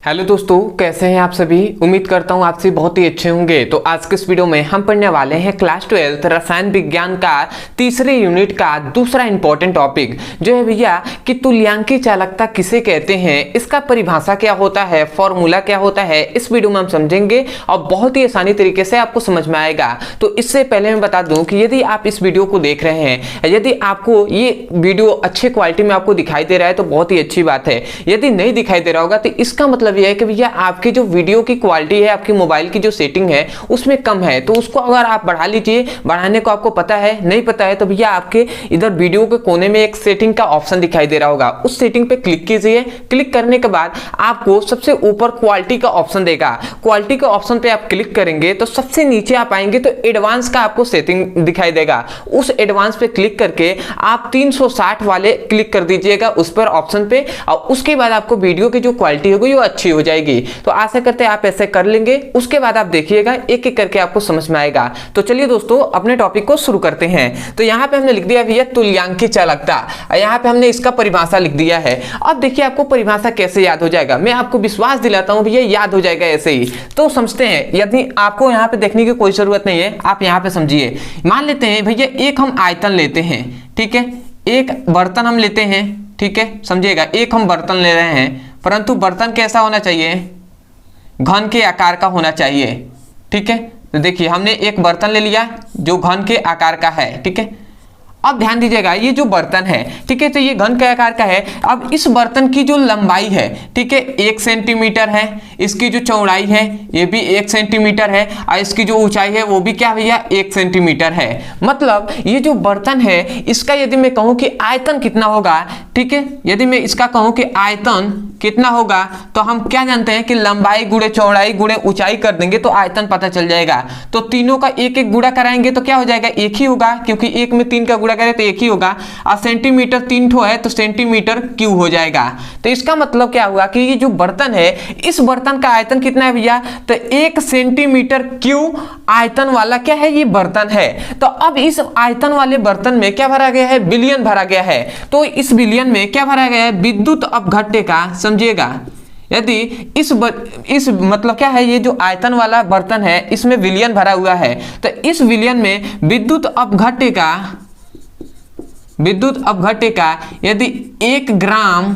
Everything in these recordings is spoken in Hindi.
हेलो दोस्तों, कैसे हैं आप सभी। उम्मीद करता हूं आप सभी बहुत ही अच्छे होंगे। तो आज के इस वीडियो में हम पढ़ने वाले हैं क्लास 12 रसायन विज्ञान का तीसरे यूनिट का दूसरा इंपॉर्टेंट टॉपिक जो है भैया कि तुल्यांकी चालकता किसे कहते हैं, इसका परिभाषा क्या होता है, फॉर्मूला क्या होता है, इस वीडियो में हम समझेंगे और बहुत ही आसानी तरीके से आपको समझ में आएगा। तो इससे पहले मैं बता दूं कि यदि आप इस वीडियो को देख रहे हैं, यदि आपको ये वीडियो अच्छे क्वालिटी में आपको दिखाई दे रहा है तो बहुत ही अच्छी बात है। यदि नहीं दिखाई दे रहा होगा तो इसका मतलब यह है कि भैया आपकी जो वीडियो की क्वालिटी है, आपकी मोबाइल की जो सेटिंग है उसमें कम है, तो उसको अगर आप बढ़ा लीजिए। बढ़ाने को आपको पता है, नहीं पता है तो भैया आपके इधर वीडियो के कोने में एक सेटिंग का ऑप्शन दिखाई दे रहा होगा, उस सेटिंग पे क्लिक कीजिए। क्लिक करने के बाद आपको सबसे ऊपर क्वालिटी का ऑप्शन देगा। क्वालिटी के ऑप्शन पे आप क्लिक करेंगे तो सबसे नीचे आप आएंगे तो एडवांस का आपको सेटिंग दिखाई देगा। उस एडवांस पे क्लिक करके आप 360 वाले क्लिक कर दीजिएगा उस पर ऑप्शन पे, और उसके बाद आपको वीडियो की जो क्वालिटी होगी वो अच्छी हो जाएगी। तो आशा करते हैं आप ऐसे कर लेंगे। उसके बाद आप देखिएगा एक एक करके आपको समझ में आएगा। तो चलिए दोस्तों अपने टॉपिक को शुरू करते हैं। तो यहाँ पे हमने लिख दिया भैया तुल्यांकी चालकता, यहाँ पे हमने इसका परिभाषा लिख दिया है। अब देखिए आपको परिभाषा कैसे याद हो जाएगा, मैं आपको विश्वास दिलाता हूँ भैया याद हो जाएगा ऐसे ही। तो समझते हैं, यदि आपको यहाँ पे देखने की कोई जरूरत नहीं है, आप यहाँ पे समझिए। मान लेते हैं भैया एक हम आयतन लेते हैं, ठीक है, एक बर्तन हम लेते हैं, ठीक है, समझिएगा। एक हम बर्तन ले रहे हैं, परंतु बर्तन कैसा होना चाहिए, घन के आकार का होना चाहिए, ठीक है। तो देखिए हमने एक बर्तन ले लिया जो घन के आकार का है, ठीक है। अब ध्यान दीजिएगा ये जो बर्तन है, ठीक है, तो ये घन के आकार का है। अब इस बर्तन की जो लंबाई है, ठीक है, 1 सेंटीमीटर है, इसकी जो चौड़ाई है ये भी 1 सेंटीमीटर है, और इसकी जो ऊंचाई है वो भी क्या भैया 1 सेंटीमीटर है। मतलब ये जो बर्तन है इसका यदि मैं कहूं कि आयतन कितना होगा, ठीक है, यदि मैं इसका कहूं कि आयतन कितना होगा तो हम क्या जानते हैं कि लंबाई गुणे चौड़ाई गुणे ऊंचाई कर देंगे तो आयतन पता चल जाएगा। तो तीनों का एक एक गुणा कराएंगे तो क्या हो जाएगा, एक ही होगा, क्योंकि एक में 3 का गुणा करें तो एक ही होगा। और सेंटीमीटर 3 ठो है तो सेंटीमीटर क्यूब हो जाएगा। तो इसका मतलब क्या हुआ कि ये जो बर्तन है इस बर्तन का आयतन कितना है भैया, तो 1 सेंटीमीटर क्यूब आयतन वाला क्या है ये बर्तन है। तो अब इस आयतन वाले बर्तन में क्या भरा गया है, विलयन भरा गया है। तो इस विलयन में क्या भरा गया है, विद्युत अपघट्य का, समझिएगा। यदि इस मतलब क्या है, ये जो आयतन वाला बर्तन है इसमें विलयन भरा हुआ है, तो इस विलयन में विद्युत अपघट्य का यदि 1 ग्राम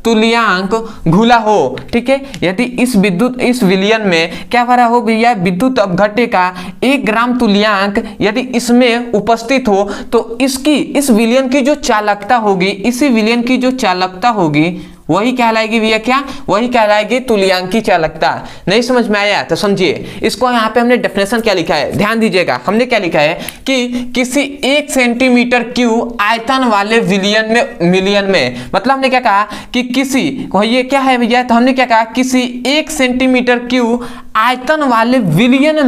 तुल्यांक घुला हो, ठीक है, यदि इस विलयन में क्या भरा हो भैया, विद्युत अपघट्य का 1 ग्राम तुल्यांक यदि इसमें उपस्थित हो तो इस विलयन की जो चालकता होगी, इसी विलयन की जो चालकता होगी वही कहलाएगी भैया क्या, वही कहलाएगी तुल्यांकी चालकता। नहीं समझ में आया तो समझिए। इसको यहाँ पे हमने डेफिनेशन क्या लिखा है, ध्यान दीजिएगा। हमने क्या लिखा है कि किसी 1 सेंटीमीटर क्यूब आयतन वाले मिलियन में, मतलब हमने क्या कहा कि किसी, ये क्या है भैया, तो हमने क्या कहा किसी 1 सेंटीमीटर क्यूब आयतन वाले विलयन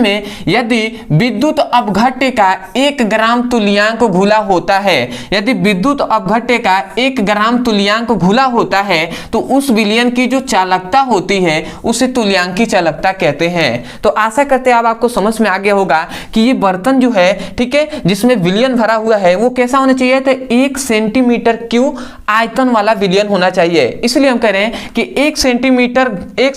में यदि विद्युत अपघट्य का 1 ग्राम तुल्यांक घुला होता है, यदि विद्युत अपघट्य का 1 ग्राम तुल्यांक घुला होता है तो उस विलयन की जो चालकता होती है उसे तुल्यांकी चालकता कहते हैं। तो आशा करते हैं अब आपको समझ में आ गया होगा कि ये बर्तन जो है, ठीक है, जिसमें विलयन भरा हुआ है वो कैसा होना चाहिए, तो 1 सेंटीमीटर क्यूब आयतन वाला विलयन होना चाहिए। इसलिए हम कह रहे हैं कि 1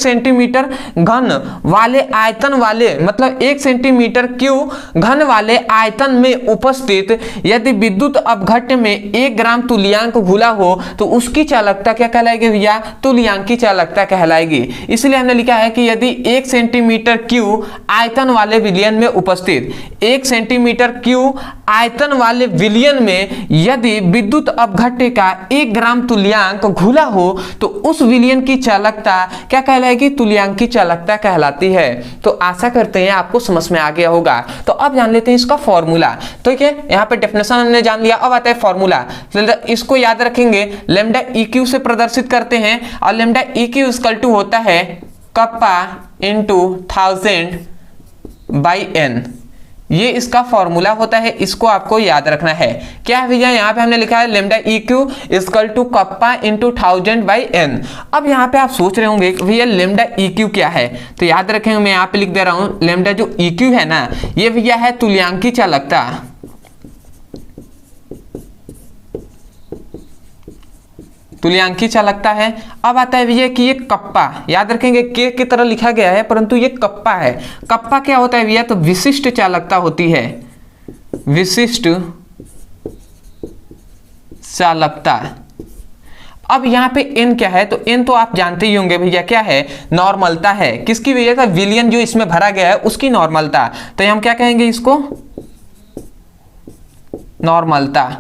सेंटीमीटर घन वाले आयतन वाले, मतलब 1 सेंटीमीटर क्यूब घन वाले आयतन में उपस्थित यदि विद्युत अपघट्य में 1 ग्राम तुल्यांक घुला हो तो उसकी चालकता क्या कहलाएगी भैया, तुल्यांकी चालकता कहलाएगी। इसलिए हमने लिखा है कि यदि 1 सेंटीमीटर क्यूब आयतन वाले विलयन में उपस्थित 1 सेंटीमीटर क्यूब आयतन वाले विलयन में यदि विद्युत अपघट्य का 1 ग्राम तुल्यांक घुला हो तो उस विलयन की चालकता क्या कहलाएगी, तुल्यांकी चालकता कहलाती है। तो आशा करते हैं आपको समझ में आ गया होगा। तो अब जान लेते हैं इसका फॉर्मूला। ठीक है, यहाँ पे डेफिनेशन हमने जान लिया, अब आता है फॉर्मूला। इसको याद रखेंगे, लेमडा EQ से प्रदर्शित करते हैं, और लेमडा EQ इक्वल टू होता है कप्पा इंटू 1000/n। ये इसका फॉर्मूला होता है, इसको आपको याद रखना है। क्या है भैया, यहाँ पे हमने लिखा है lambda EQ equal to kappa into 1000/n। अब यहाँ पे आप सोच रहे होंगे भैया लेमडा EQ क्या है, तो याद रखेंगे, मैं यहाँ पे लिख दे रहा हूँ, लेमडा जो EQ है ना, ये भैया है तुल्यांकी चालकता। तुल्यांकी चालकता है। अब आता है भैया कि ये कप्पा, याद रखेंगे के की तरह लिखा गया है परंतु ये कप्पा है। कप्पा क्या होता है भैया, तो विशिष्ट चालकता होती है, विशिष्ट चालकता। अब यहाँ पे एन क्या है, तो एन तो आप जानते ही होंगे भैया क्या है, नॉर्मलता है। किसकी वजह से, विलियन जो इसमें भरा गया है उसकी नॉर्मलता, तो हम क्या कहेंगे इसको, नॉर्मलता।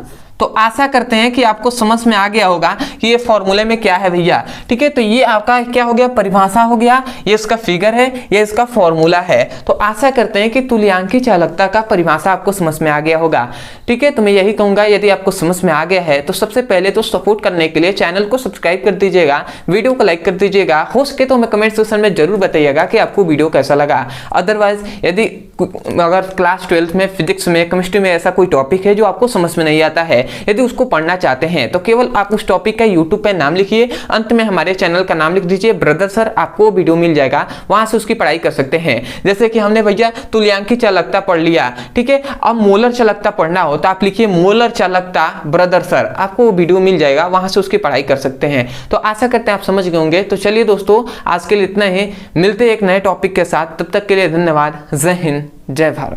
तो आशा करते हैं कि आपको समझ में आ गया होगा कि ये फॉर्मूले में क्या है भैया। ठीक है, तो ये आपका क्या हो गया, परिभाषा हो गया, ये इसका फिगर है, ये इसका फॉर्मूला है। तो आशा करते हैं कि तुल्यांकी चालकता का परिभाषा आपको समझ में आ गया होगा। ठीक है, तो मैं यही कहूंगा यदि आपको समझ में आ गया है तो सबसे पहले तो सपोर्ट करने के लिए चैनल को सब्सक्राइब कर दीजिएगा, वीडियो को लाइक कर दीजिएगा, हो सके तो हमें कमेंट सेक्शन में जरूर बताइएगा कि आपको वीडियो कैसा लगा। अदरवाइज यदि अगर क्लास 12th में फिजिक्स में केमिस्ट्री में ऐसा कोई टॉपिक है जो आपको समझ में नहीं आता है, यदि उसको पढ़ना चाहते हैं तो केवल आप उस टॉपिक का यूट्यूब पे नाम लिखिए, अंत में हमारे चैनल का नाम लिख दीजिए ब्रदर सर, आपको वीडियो मिल जाएगा, वहां से उसकी पढ़ाई कर सकते हैं। जैसे कि हमने भैया तुल्यांकी चालकता पढ़ लिया, ठीक है, अब मोलर चालकता पढ़ना हो तो आप लिखिए मोलर चालकता ब्रदर सर, आपको वीडियो मिल जाएगा, वहां से उसकी पढ़ाई कर सकते हैं। तो आशा करते हैं आप समझ गए होंगे। तो चलिए दोस्तों, आज के लिए इतना ही, मिलते हैं एक नए टॉपिक के साथ, तब तक के लिए धन्यवाद। जय हिंद, जय भारत।